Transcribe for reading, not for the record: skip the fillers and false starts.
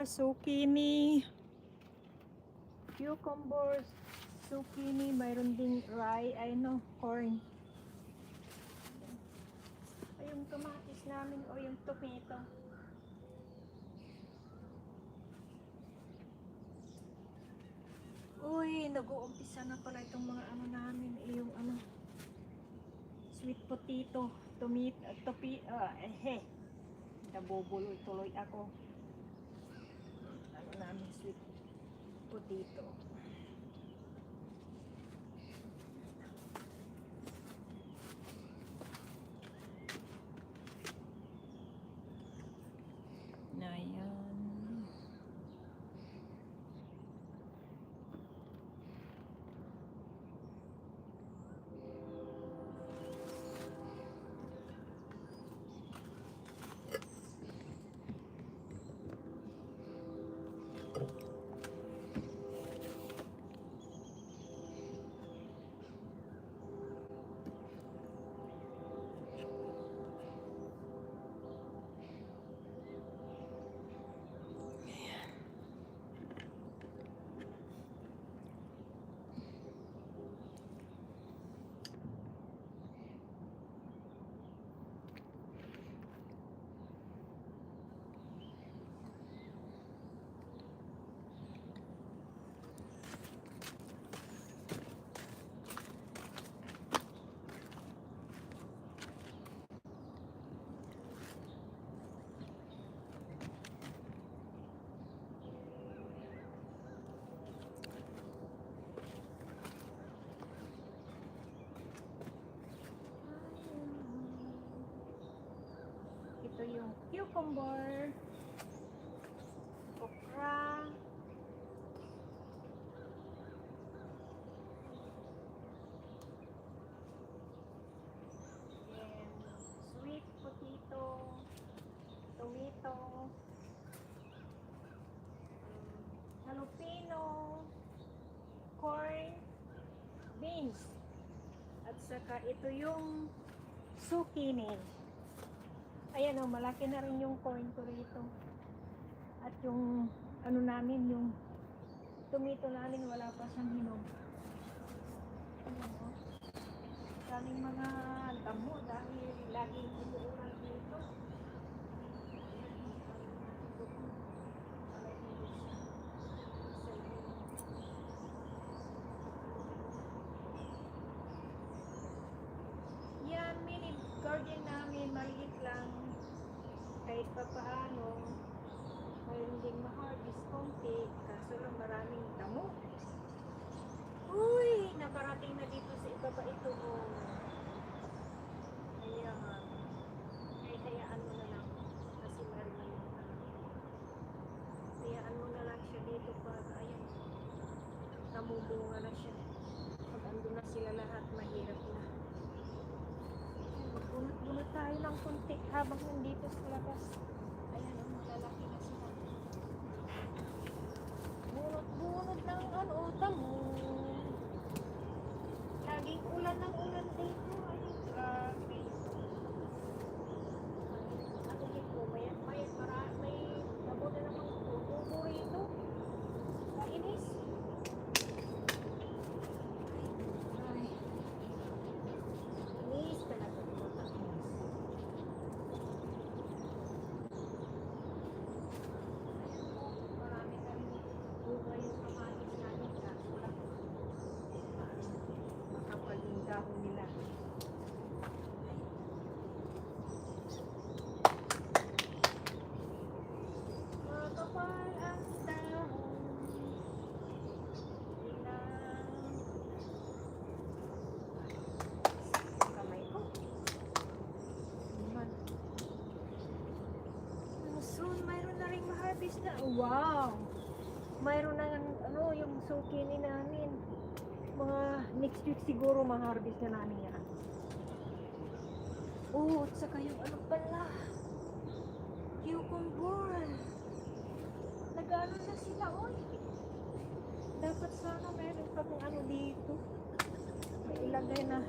Zucchini, cucumbers, zucchini, mayroon ding rye, corn. Ay, yung kamatis namin o yung tomato. Uy, nag-uumpisa na pala itong mga namin, yung sweet potato, nabubuloy tuloy ako. Namin sweet potato. Na yan. Ito yung cucumber, okra, and sweet potato, tomato, jalapeno, corn, beans, at saka ito yung zucchini. Ayan o, malaki na rin yung corn ko rito. At yung namin, yung tomato namin, wala pa siyang hinog. Ayan o. Daming mga damo dahil laging umuulan dito. Yan, mini garden namin, maliit lang. Kahit pa paano, mayroon ding ma-harvest konti, kaso lang maraming damo. Uy, nakarating na dito sa ibaba ito. Kaya, hayaan mo na lang. Kasi meron na yung hayaan mo na lang siya dito para, ayan, namubunga na siya. Pag andun na sila lahat, mahirap na. Bunot tayo ng kunti habang nandito sa labas. Ayan, malalaki na sila. Bunot ng damo. Laging ulan ng ulan dito. Ay, grabe. Ano dito, may damo na namang tubo rito. Kainis. Ay. Inis talaga. Nila. Makapal ang dahon nila. Kamay ko. Soon, mayroon na rin ma-harvest na. Wow! Mayroon na yung zucchini namin. Mga next week siguro ma-harvest na namin yan. Oh, at saka yung pala, cucumber. Nag-ano na sila, oy. Dapat sana meron pang dito. May ilagay na.